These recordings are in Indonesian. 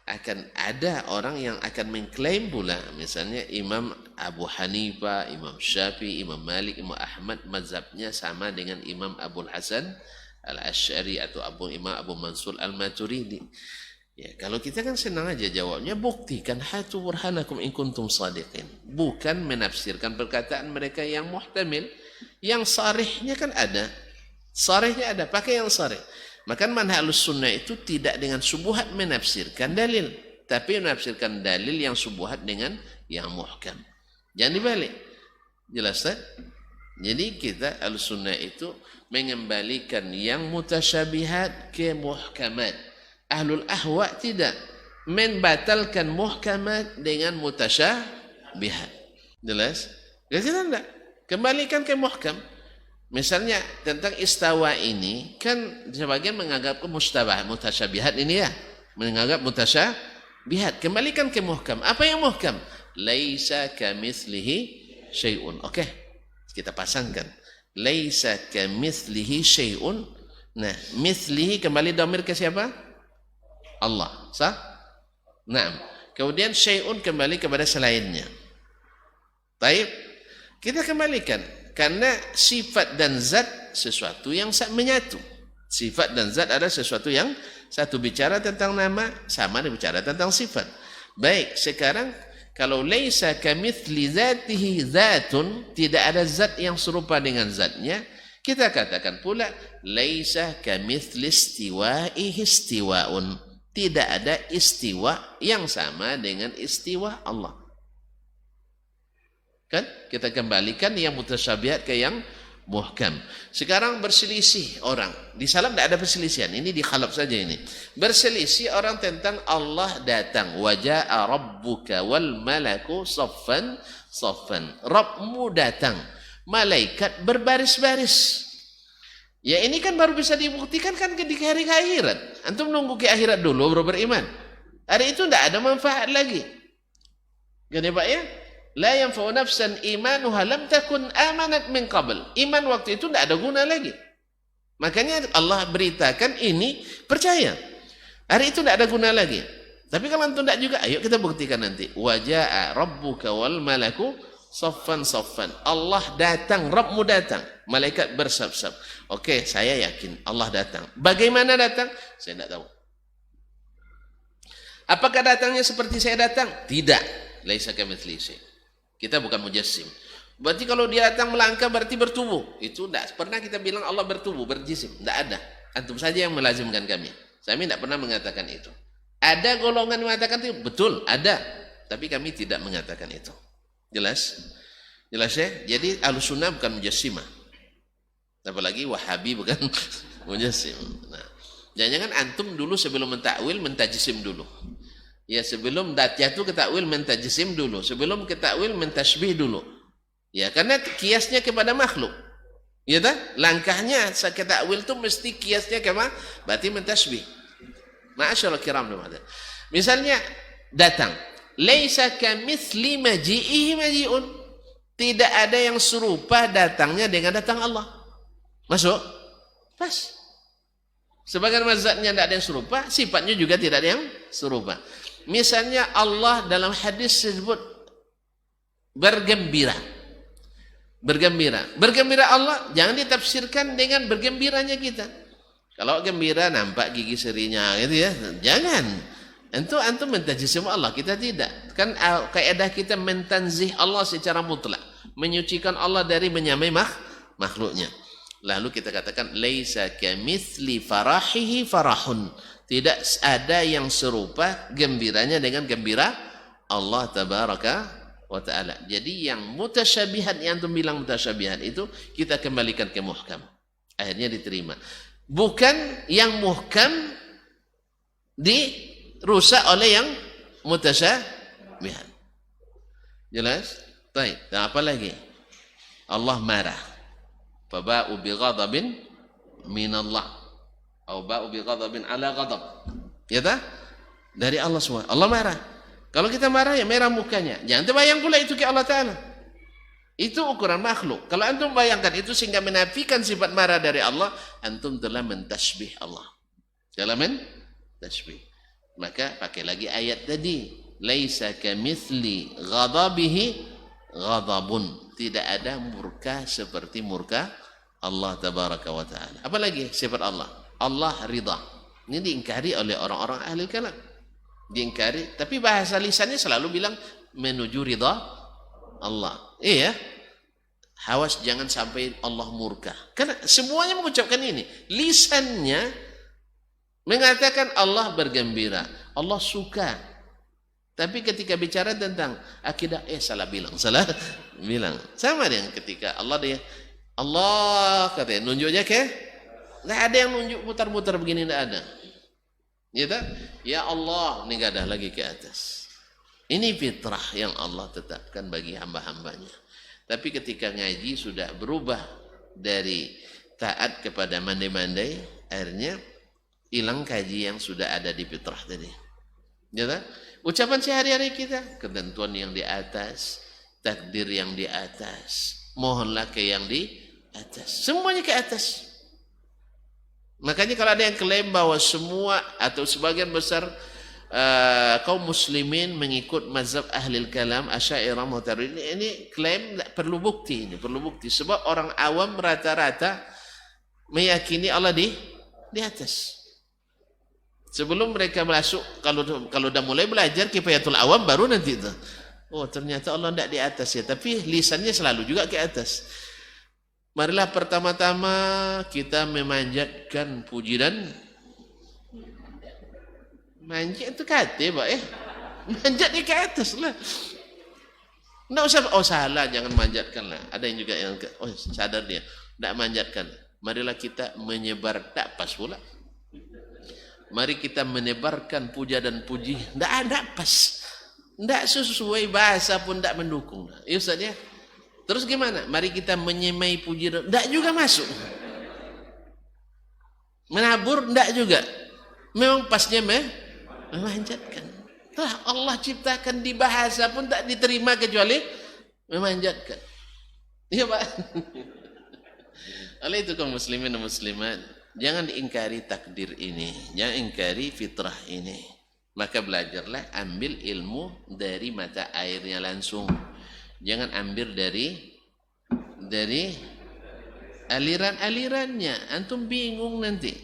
akan ada orang yang akan mengklaim pula, misalnya Imam Abu Hanifah, Imam Syafi'i, Imam Malik, Imam Ahmad mazhabnya sama dengan Imam Abul Hasan Al-Asy'ari atau Imam Abu Mansur Al-Maturidi. Ya, kalau kita kan senang aja jawabnya, buktikan, hatu burhanakum in kuntum sadiqin. Bukan menafsirkan perkataan mereka yang muhtamil. Yang sarihnya kan ada. Sarihnya ada, pakai yang sarih. Maka manhaj Ahlussunnah itu tidak dengan subuhat menafsirkan dalil, tapi menafsirkan dalil yang subuhat dengan yang muhkam. Jangan dibalik. Jelas tak? Jadi kita Ahlussunnah itu mengembalikan yang mutasyabihat ke muhkamat. Ahlul ahwa tidak, membatalkan muhkamat dengan mutasyabihat. Jelas? Ya kita tidak. Kembalikan ke muhkam. Misalnya tentang istawa ini, kan sebagian menganggap mutasyabihat ini ya. Menganggap mutasyabihat. Kembalikan ke muhkam. Apa yang muhkam? Laisa kamitslihi syai'un. Oke. Kita pasangkan. Laisa kamitslihi syai'un. Nah, mitslihi kembali dhamir ke siapa? Allah, sah? Nah, kemudian syai'un kembali kepada selainnya. Baik, kita kembalikan karena sifat dan zat sesuatu yang menyatu. Sifat dan zat ada sesuatu yang satu. Bicara tentang nama sama dengan bicara tentang sifat. Baik, sekarang kalau laisa kamitsli dzatihi dzatun, tidak ada zat yang serupa dengan zatnya, kita katakan pula laisa kamitsli istiwaihi istiwaun. Tidak ada istiwa yang sama dengan istiwa Allah. Kan? Kita kembalikan yang mutasyabihat ke yang muhkam. Sekarang berselisih orang. Di salam tidak ada perselisihan. Ini di khalaf saja ini. Berselisih orang tentang Allah datang. Waja'a rabbuka wal malaku saffan saffan. Rabbmu datang. Malaikat berbaris-baris. Ya ini kan baru bisa dibuktikan kan di hari akhirat. Antum nunggu ke akhirat dulu baru beriman. Hari itu tidak ada manfaat lagi. Gini Pak ya? La yanfa'u nafsan imanuha lam takun amanat min qabl. Iman waktu itu tidak ada guna lagi. Makanya Allah beritakan ini percaya. Hari itu tidak ada guna lagi. Tapi kalau antum tidak juga, ayo kita buktikan nanti. Waja'a rabbuka wal malaku saffan saffan. Allah datang, Rabbmu datang. Malaikat bersab-sab. Oke, saya yakin Allah datang. Bagaimana datang? Saya tidak tahu. Apakah datangnya seperti saya datang? Tidak. Laisa kamitslihi syai'. Kita bukan mujassim. Berarti kalau dia datang melangkah berarti bertubuh. Itu tidak pernah kita bilang Allah bertubuh, berjisim. Tidak ada. Antum saja yang melazimkan kami. Kami tidak pernah mengatakan itu. Ada golongan mengatakan itu? Betul, ada. Tapi kami tidak mengatakan itu. Jelas? Jelas ya? Jadi Ahlussunnah bukan mujassimah. Apalagi Wahabi bukan mujassim. Nah, jangan-jangan antum dulu sebelum mentakwil mentajsim dulu. Ya sebelum jatuh ke takwil mentajsim dulu. Sebelum ke takwil mentasbih dulu. Ya karena kiasnya kepada makhluk. Ya tak? Langkahnya ke takwil itu mesti kiasnya kepada berarti mentasbih. Ma'asyarul kiram. Misalnya datang. Laisa kamitsli maji'ihi maji'un. Tidak ada yang serupa datangnya dengan datang Allah. Masuk? Pas. Sebagian mazhabnya tidak ada yang serupa, sifatnya juga tidak ada yang serupa. Misalnya Allah dalam hadis disebut bergembira. Bergembira. Bergembira Allah jangan ditafsirkan dengan bergembiranya kita. Kalau gembira nampak gigi serinya gitu ya. Jangan. Antum mentajsim Allah, kita tidak. Kan kaidah kita mentanzih Allah secara mutlak, menyucikan Allah dari menyamai makhluknya. Lalu kita katakan laisa kamitsli farahihi farahun. Tidak ada yang serupa gembiranya dengan gembira Allah tabaraka wa taala. Jadi yang mutasyabihat yang antum bilang mutasyabihat itu kita kembalikan ke muhkam. Akhirnya diterima. Bukan yang muhkam dirusak oleh yang mutasyabihat. Jelas? Baik. Dan apa lagi? Allah marah. Faba'u bighadabin minallah atau ba'u bighadabin ala ghadab. Ya tak? Dari Allah SWT. Allah marah. Kalau kita marah ya merah mukanya. Jangan terbayang pula itu ke Allah Ta'ala. Itu ukuran makhluk. Kalau antum bayangkan itu sehingga menafikan sifat marah dari Allah, antum telah mentasbih Allah. Telah mentasbih. Maka pakai lagi ayat tadi, laisa kamitsli ghadabihi ghadabun, tidak ada murka seperti murka Allah tabaraka wa taala. Apalagi sifat Allah, Allah ridha. Ini diingkari oleh orang-orang ahli kalam, diingkari, tapi bahasa lisannya selalu bilang menuju ridha Allah. Iya, awas jangan sampai Allah murka, karena semuanya mengucapkan ini. Lisannya mengatakan Allah bergembira, Allah suka, tapi ketika bicara tentang akidah, salah bilang sama dengan ketika Allah katanya nunjuknya ke, nggak ada yang nunjuk mutar-mutar begini, nggak ada. Ya Allah, ini nggak ada lagi ke atas. Ini fitrah yang Allah tetapkan bagi hamba-hambanya. Tapi ketika ngaji sudah berubah dari taat kepada mandai-mandai, akhirnya hilang kaji yang sudah ada di fitrah tadi. Ucapan sehari-hari kita, ketentuan yang di atas, takdir yang di atas, mohonlah ke yang di atas, semuanya ke atas. Makanya kalau ada yang klaim bahwa semua atau sebagian besar kaum muslimin mengikut mazhab ahlil kalam Asy'ariyah Mu'tazilah, ini klaim perlu bukti, sebab orang awam rata-rata meyakini Allah di atas. Sebelum mereka masuk, kalau udah mulai belajar kifayatul awam, baru nanti itu, ternyata Allah tidak di atas ya, tapi lisannya selalu juga ke atas. Marilah pertama-tama kita memanjatkan puji dan manjat itu kata Pak manjat di ke atas lah. Nggak usah salah, jangan manjatkan lah. Ada yang juga yang sadar dia tidak manjatkan. Marilah kita menyebar, tak pas pula. Mari kita menebarkan puja dan puji, tidak ada pas, tidak sesuai, bahasa pun tidak mendukung. Ya Ustaz ya. Terus gimana? Mari kita menyemai puji, tidak juga masuk. Menabur tidak juga. Memang pasnya memanjatkan. Allah ciptakan di bahasa pun tak diterima kecuali memanjatkan. Iya Pak. Oleh itu kaum muslimin dan muslimat, jangan diingkari takdir ini, jangan ingkari fitrah ini. Maka belajarlah, ambil ilmu dari mata airnya langsung. Jangan ambil dari aliran-alirannya. Antum bingung nanti.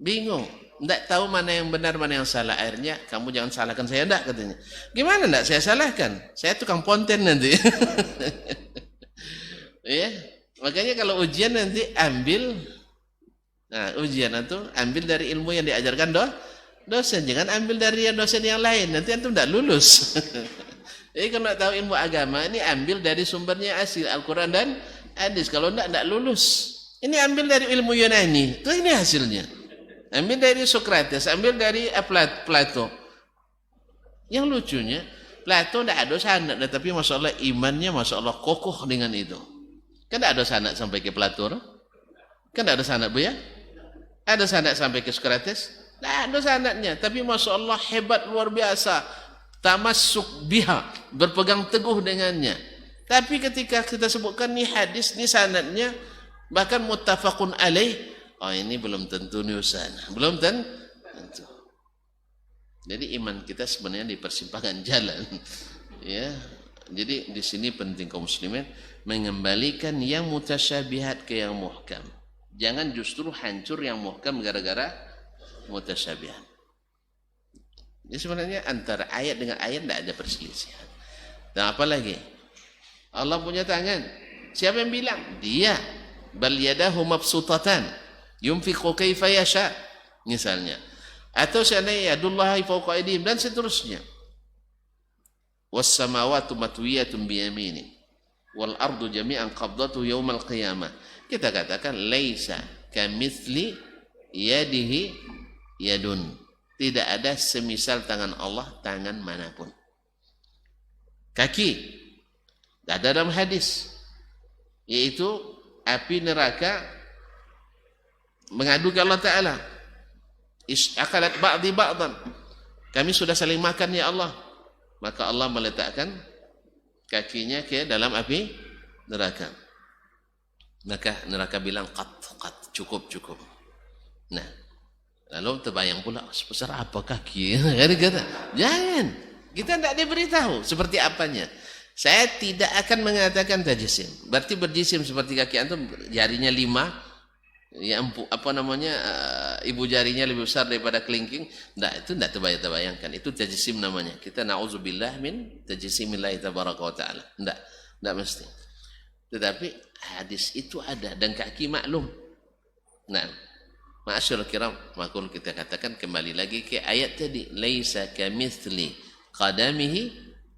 Bingung. Tidak tahu mana yang benar, mana yang salah. Akhirnya kamu jangan salahkan saya, enggak katanya. Gimana enggak saya salahkan? Saya tukang ponten nanti. Ya. Makanya kalau ujian nanti ambil, ujian itu ambil dari ilmu yang diajarkan dosen, jangan ambil dari dosen yang lain, nanti antum tidak lulus. Jadi kalau tahu ilmu agama ini ambil dari sumbernya asli Al-Quran dan hadis. Kalau tidak lulus. Ini ambil dari ilmu Yunani, itu ini hasilnya. Ambil dari Sokrates, ambil dari Plato. Yang lucunya, Plato tidak ada sanad, tapi masya Allah imannya masya Allah kokoh dengan itu. Kan tidak ada sanad sampai ke Plato, kan tidak ada sanad Bu ya? Ada sanad sampai ke Sokrates? Tidak ada sanadnya, tapi masya Allah hebat luar biasa. Tamassuk biha, berpegang teguh dengannya. Tapi ketika kita sebutkan ni hadis, ni sanadnya, bahkan muttafaqun alaih, ini belum tentu nih Ustaz. Belum tentu. Jadi iman kita sebenarnya di persimpangan jalan. Ya. Jadi di sini penting kaum muslimin mengembalikan yang mutasyabihat ke yang muhkam. Jangan justru hancur yang muhkam gara-gara mutasyabihat. Jadi sebenarnya antara ayat dengan ayat tidak ada perselisihan. Dan apa lagi? Allah punya tangan. Siapa yang bilang? Dia. Bal yadahu mabsutatan. Yunfiqu kaifa yasha. Misalnya. Atau seandainya yadullahi fawqa aydihim dan seterusnya. Was samawati matwiyatun biyamini. Wal ardu jami'an qabdatuhu yaumal qiyamah. Kita katakan laisa kamitsli yadihi yadun. Tidak ada semisal tangan Allah, tangan manapun. Kaki, ada dalam hadis, yaitu api neraka mengadu ke Allah Ta'ala. Akalat ba'di ba'dan. Kami sudah saling makan ya Allah. Maka Allah meletakkan kakinya ke dalam api neraka. Maka neraka bilang, qat, cukup. Nah, Lalu terbayang pula, sebesar apa kaki? Kan kata, jangan. Kita tidak diberitahu seperti apanya. Saya tidak akan mengatakan tajisim. Berarti berjisim seperti kaki antum, jarinya 5, ya apa namanya, ibu jarinya lebih besar daripada kelingking. Tidak, itu tidak terbayangkan. Itu tajisim namanya. Kita na'udzubillah min tajisimillahi tabaraka wa ta'ala. Tidak mesti. Tetapi hadis itu ada dan kaki maklum. Nah, ma'asyarul kiram, maka kita katakan kembali lagi ke ayat tadi, laisa kamitsli qadamihi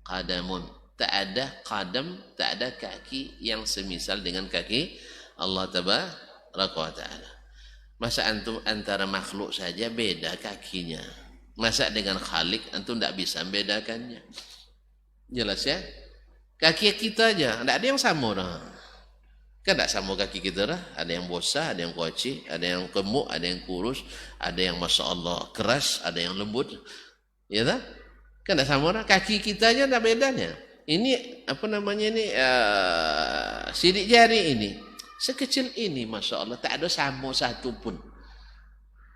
qadamun. Tak ada qadam, tak ada kaki yang semisal dengan kaki Allah tabaraka wa taala. Masa antum antara makhluk saja beda kakinya, masa dengan Khalik antum tidak bisa membedakannya? Jelas ya? Kaki kita aja tidak ada yang sama dah. Kan tidak sama kaki kita dah. Ada yang bosah, ada yang kuaci, ada yang gemuk, ada yang kurus, ada yang masya Allah keras, ada yang lembut. Ya tak? Kan tidak sama dah. Kaki kita aja tidak bedanya. Ini apa namanya ini, sidik jari ini sekecil ini, masya Allah, tak ada sama satu pun.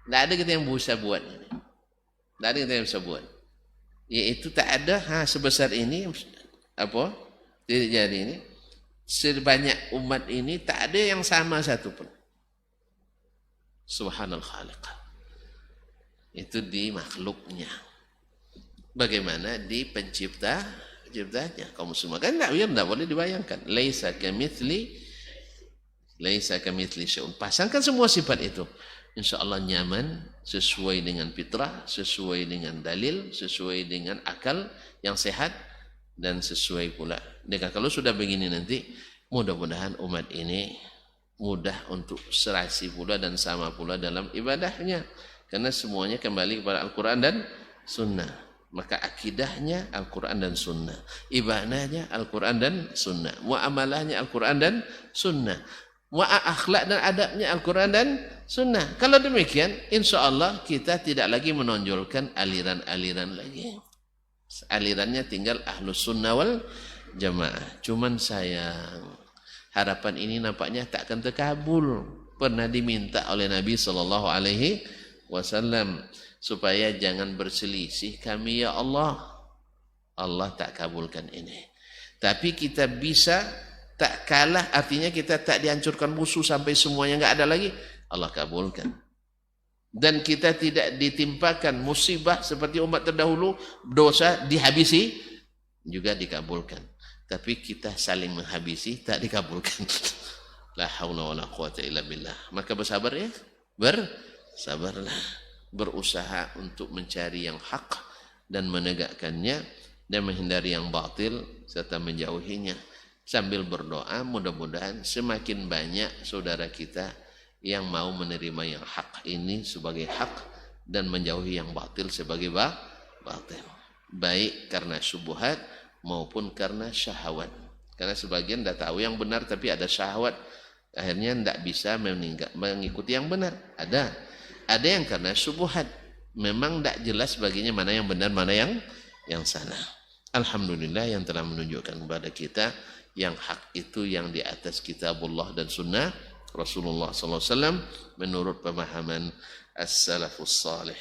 Tidak ada kita yang bisa buat ini. Tidak ada kita yang bisa buat. Yaitu tak ada sebesar ini, apa sidik jari ini. Sebanyak umat ini tak ada yang sama satu pun. Subhanal Khaliq. Itu di makhluknya. Bagaimana di penciptanya? Kaum muslimin kan tidak boleh dibayangkan. Laisa kamitsli syai'un. Pasangkan semua sifat itu. InsyaAllah nyaman, sesuai dengan fitrah, sesuai dengan dalil, sesuai dengan akal yang sehat, dan sesuai pula dengan kalau sudah begini nanti, mudah-mudahan umat ini mudah untuk serasi pula dan sama pula dalam ibadahnya, karena semuanya kembali kepada Al-Quran dan Sunnah. Maka akidahnya Al-Quran dan Sunnah, ibadahnya Al-Quran dan Sunnah, muamalahnya Al-Quran dan Sunnah, akhlak dan adabnya Al-Quran dan Sunnah. Kalau demikian, insya Allah kita tidak lagi menonjolkan aliran-aliran lagi. Alirannya tinggal Ahlus Sunnah wal Jamaah. Cuman sayang, harapan ini nampaknya tak akan terkabul. Pernah diminta oleh Nabi SAW supaya jangan berselisih kami ya Allah. Allah tak kabulkan ini. Tapi kita bisa tak kalah, artinya kita tak dihancurkan musuh sampai semuanya enggak ada lagi. Allah kabulkan. Dan kita tidak ditimpakan musibah seperti umat terdahulu, dosa dihabisi juga dikabulkan. Tapi kita saling menghabisi tak dikabulkan. La haula wala quwata illa billah. Maka bersabar ya. Bersabarlah. Berusaha untuk mencari yang hak dan menegakkannya, dan menghindari yang batil serta menjauhinya. Sambil berdoa mudah-mudahan semakin banyak saudara kita yang mau menerima yang hak ini sebagai hak dan menjauhi yang batil sebagai batil, baik karena syubhat maupun karena syahwat. Karena sebagian dah tahu yang benar tapi ada syahwat, akhirnya tidak bisa mengikuti yang benar. Ada yang karena syubhat, memang tidak jelas baginya mana yang benar mana yang salah. Alhamdulillah yang telah menunjukkan kepada kita yang hak itu yang di atas kitabullah dan sunnah Rasulullah SAW menurut pemahaman as-salafus salih.